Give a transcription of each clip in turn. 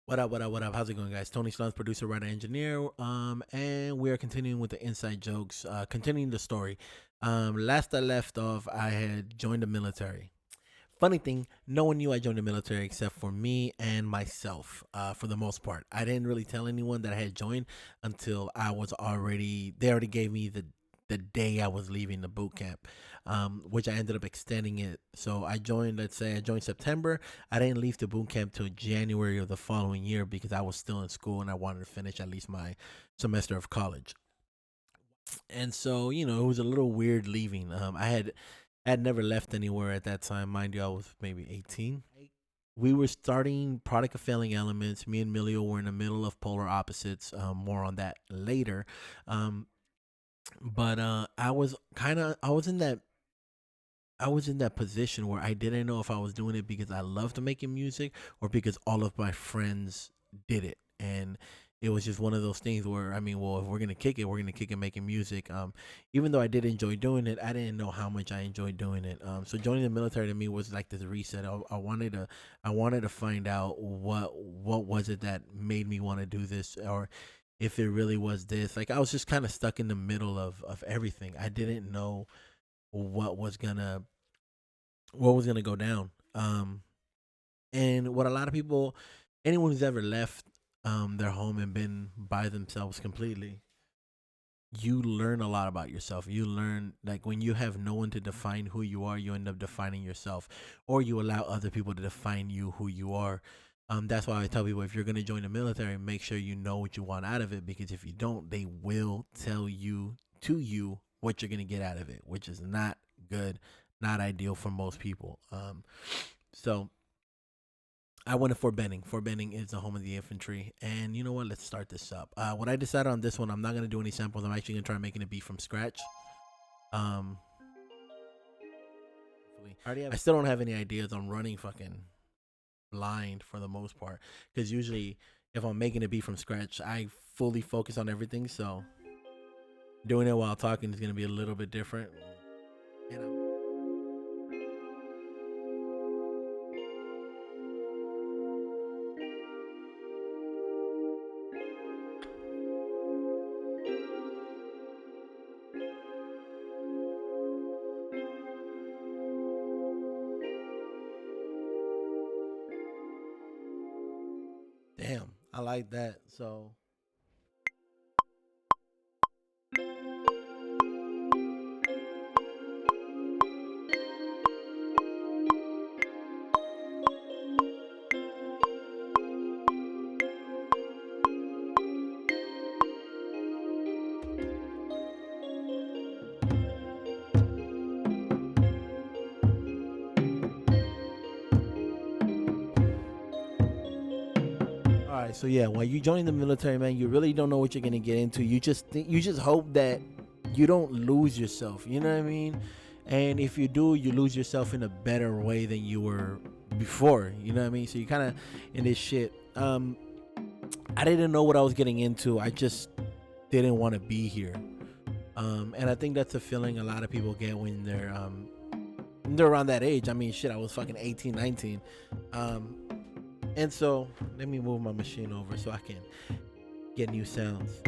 What up, what up, what up? How's it going, guys? Tony Slums, producer, writer, engineer. And we are continuing with the inside jokes, continuing the story. Last I left off, I had joined the military. Funny thing, no one knew I joined the military except for me and myself, for the most part. I didn't really tell anyone that I had joined until they already gave me the day I was leaving the boot camp, which I ended up extending it. So I joined, let's say I joined September. I didn't leave the boot camp till January of the following year because I was still in school and I wanted to finish at least my semester of college. And so, it was a little weird leaving. I had never left anywhere at that time. Mind you, I was maybe 18. We were starting Product of Failing Elements. Me and Milio were in the middle of Polar Opposites. More on that later. Um, but I was in that position where I didn't know if I was doing it because I loved making music or because all of my friends did it. And it was just one of those things where, I mean, well, if we're gonna kick it, we're gonna kick it making music. Even though I did enjoy doing it, I didn't know how much I enjoyed doing it. So joining the military to me was like this reset. I wanted to find out what was it that made me want to do this, or if it really was this. Like I was just kind of stuck in the middle of everything. I didn't know what was gonna go down. And what a lot of people, anyone who's ever left their home and been by themselves completely, you learn a lot about yourself. You learn, like, when you have no one to define who you are, you end up defining yourself, or you allow other people to define you who you are. That's why I tell people, if you're going to join the military, make sure you know what you want out of it, because if you don't, they will tell you to you what you're going to get out of it, which is not good, not ideal for most people. So I went to Fort Benning. Fort Benning is the home of the infantry. And you know what? Let's start this up. What I decided on this one, I'm not going to do any samples. I'm actually going to try making a beat from scratch. Um, I still don't have any ideas. I'm running fucking blind for the most part. Because usually, if I'm making a beat from scratch, I fully focus on everything. So doing it while talking is going to be a little bit different. You know. Damn, I like that. So all right, so yeah, when you join the military, man, you really don't know what you're gonna get into. You just hope that you don't lose yourself. You know what I mean? And if you do, you lose yourself in a better way than you were before. You know what I mean? So you kind of in this shit. I didn't know what I was getting into. I just didn't want to be here. And I think that's a feeling a lot of people get when they're around that age. I mean, shit, I was fucking 18, 19. And so let me move my machine over so I can get new sounds.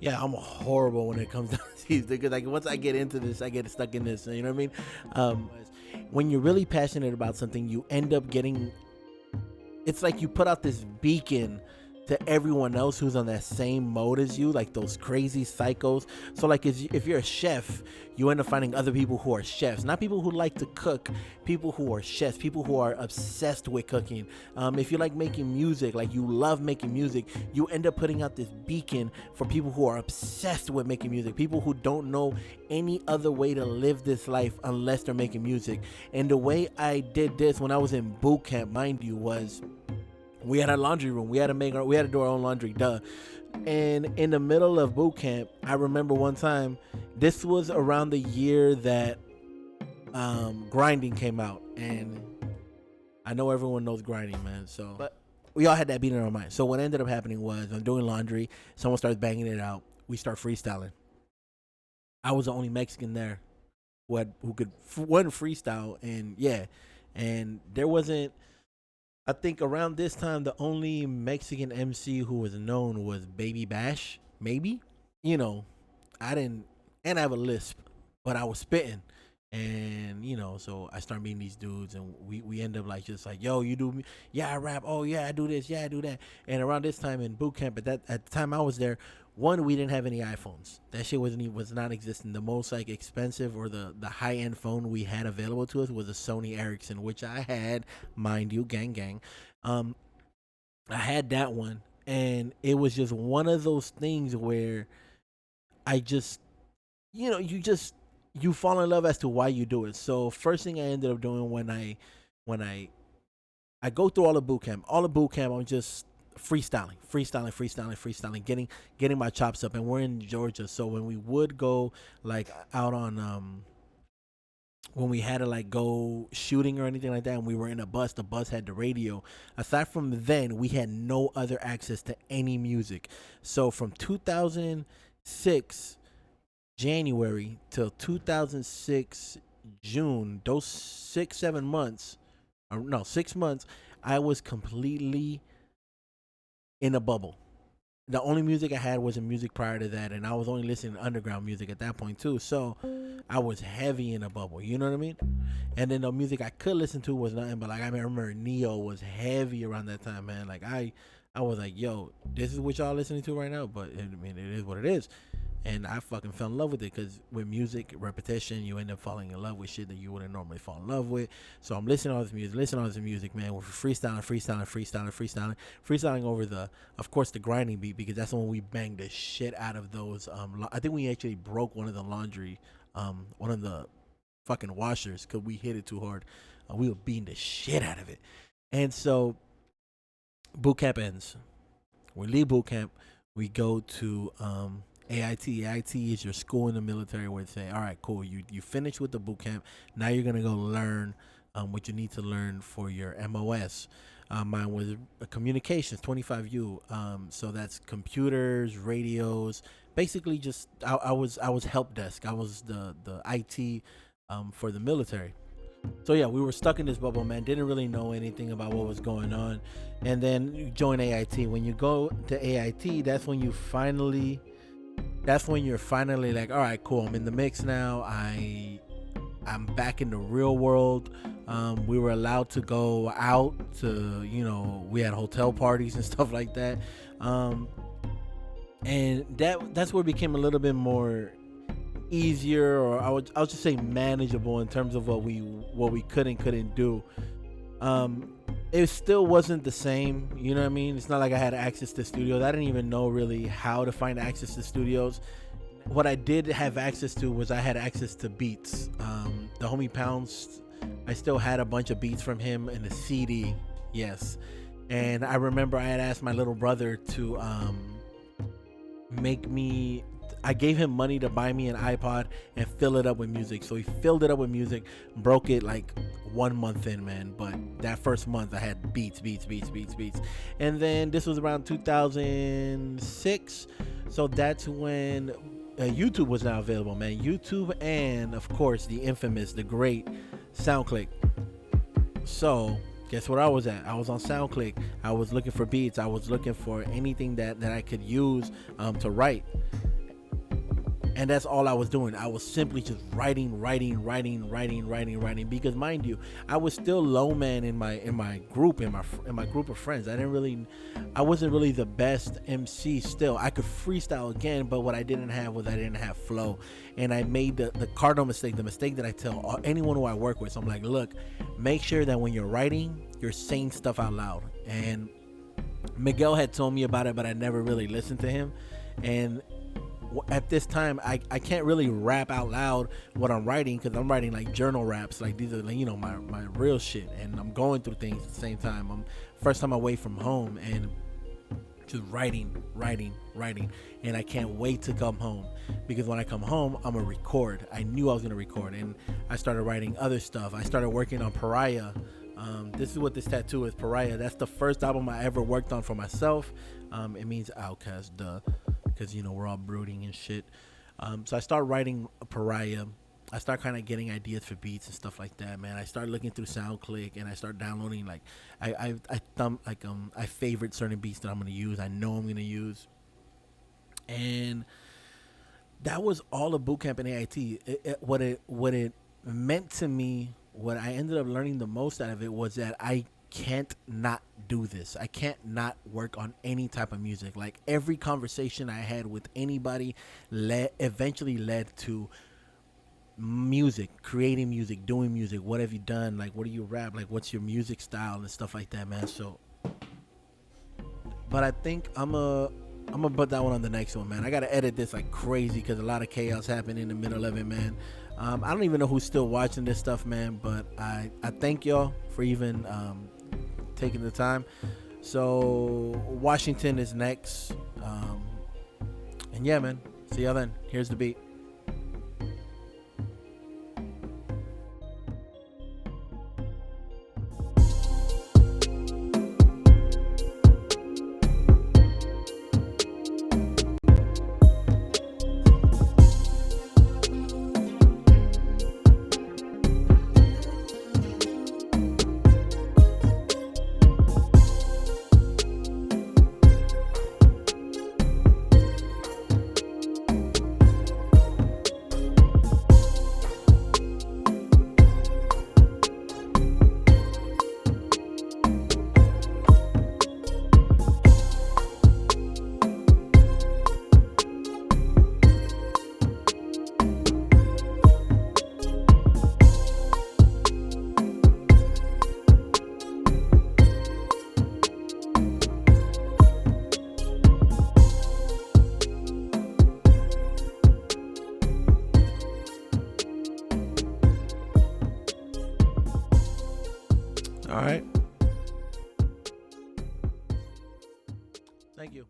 Yeah, I'm horrible when it comes down to these because like once I get into this, I get stuck in this. You know what I mean? When you're really passionate about something, you end up getting. It's like you put out this beacon to everyone else who's on that same mode as you, like those crazy psychos. So like if you're a chef, you end up finding other people who are chefs, not people who like to cook, people who are chefs, people who are obsessed with cooking. If you like making music, like you love making music, you end up putting out this beacon for people who are obsessed with making music, people who don't know any other way to live this life unless they're making music. And the way I did this when I was in boot camp, mind you, was we had a laundry room. We had to do our own laundry, duh. And in the middle of boot camp, I remember one time, this was around the year that grinding came out, and I know everyone knows grinding, man. But we all had that beat in our mind. So what ended up happening was I'm doing laundry. Someone starts banging it out. we start freestyling. I was the only Mexican there who could one freestyle, and yeah, and there wasn't. I think around this time, the only Mexican MC who was known was Baby Bash, maybe. You know, I didn't, and I have a lisp, but I was spitting, and so I started meeting these dudes, and we end up like just like, yo, you do, yeah, I rap, oh yeah, I do this, yeah, I do that, and around this time in boot camp, at the time I was there, one, we didn't have any iPhones. That shit was not existing. The most like expensive or the high end phone we had available to us was a Sony Ericsson, which I had, mind you, gang gang. Um, I had that one, and it was just one of those things where I just, you fall in love as to why you do it. So first thing I ended up doing when I go through all the boot camp, I'm just freestyling, getting my chops up. And we're in Georgia, so when we would go like out on when we had to like go shooting or anything like that, and we were in a bus, the bus had the radio. Aside from then, we had no other access to any music. So from 2006 January till 2006 June, those 6 months, or no, 6 months, I was completely in a bubble. The only music I had was music prior to that, and I was only listening to underground music at that point too. So I was heavy in a bubble. You know what I mean? And then the music I could listen to was nothing but like I remember Neo was heavy around that time, man. Like I was like, yo, this is what y'all listening to right now, but I mean, it is what it is. And I fucking fell in love with it because with music, repetition, you end up falling in love with shit that you wouldn't normally fall in love with. So I'm listening to all this music, man. We're freestyling over of course, the grinding beat, because that's when we banged the shit out of those. I think we actually broke one of the laundry, one of the fucking washers because we hit it too hard. We were beating the shit out of it. And so boot camp ends. We leave boot camp. We go to AIT. AIT is your school in the military where they say, all right, cool, you finish with the boot camp. Now you're going to go learn what you need to learn for your MOS. Mine was communications, 25U. So that's computers, radios, basically just I was help desk. I was the IT for the military. So yeah, we were stuck in this bubble, man. Didn't really know anything about what was going on. And then you join AIT. When you go to AIT, that's when you're finally like, all right, cool, I'm in the mix now. I'm back in the real world. We were allowed to go out to, we had hotel parties and stuff like that. And that's where it became a little bit more easier, or I'll just say manageable in terms of what we couldn't do. It still wasn't the same, you know what I mean? It's not like I had access to studios. I didn't even know really how to find access to studios. What I did have access to was I had access to beats. The homie Pounds, I still had a bunch of beats from him in the CD, yes. And I remember I had asked my little brother to I gave him money to buy me an iPod and fill it up with music. So he filled it up with music, broke it like 1 month in, man. But that first month I had beats. And then this was around 2006. So that's when YouTube was now available, man. YouTube and, of course, the infamous, the great SoundClick. So guess what I was at? I was on SoundClick. I was looking for beats. I was looking for anything that I could use to write. And that's all I was doing. I was simply just writing. Because mind you, I was still low man in my group of friends. I wasn't really the best MC. Still, I could freestyle again, but what I didn't have flow. And I made the cardinal mistake, the mistake that I tell anyone who I work with. So I'm like, look, make sure that when you're writing, you're saying stuff out loud. And Miguel had told me about it, but I never really listened to him. And at this time, I can't really rap out loud what I'm writing, because I'm writing like journal raps. Like these are like, my real shit, and I'm going through things at the same time. I'm first time away from home and just writing, and I can't wait to come home, because when I come home, I'm gonna record. I knew I was gonna record, and I started writing other stuff. I started working on Pariah. This is what this tattoo is, Pariah. That's the first album I ever worked on for myself. It means outcast, duh. because we're all brooding and shit. So I start writing a Pariah. I start kind of getting ideas for beats and stuff like that, man. I start looking through SoundClick and I start downloading like I favorite certain beats that I'm gonna use. I know I'm gonna use, and that was all of Bootcamp and AIT. What it meant to me, what I ended up learning the most out of it was that I can't not do this. I can't not work on any type of music. Like every conversation I had with anybody eventually led to music, creating music, doing music. What have you done? Like, what do you rap? Like, what's your music style and stuff like that, man. So, but I think I'm gonna put that one on the next one, man. I gotta edit this like crazy because a lot of chaos happened in the middle of it, man. I don't even know who's still watching this stuff, man. But I thank y'all for even taking the time. So Washington is next, and yeah, man. See y'all then. Here's the beat. All right. Thank you.